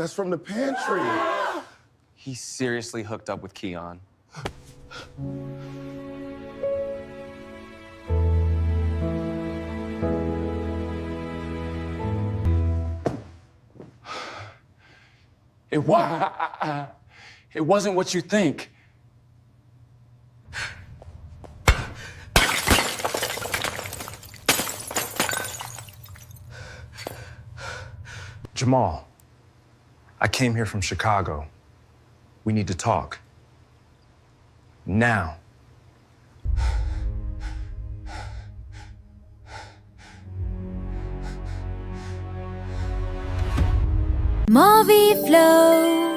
That's from the pantry. He seriously hooked up with Keon. It wasn't what you think. Jamal, I came here from Chicago. We need to talk. Now. Movie Flow.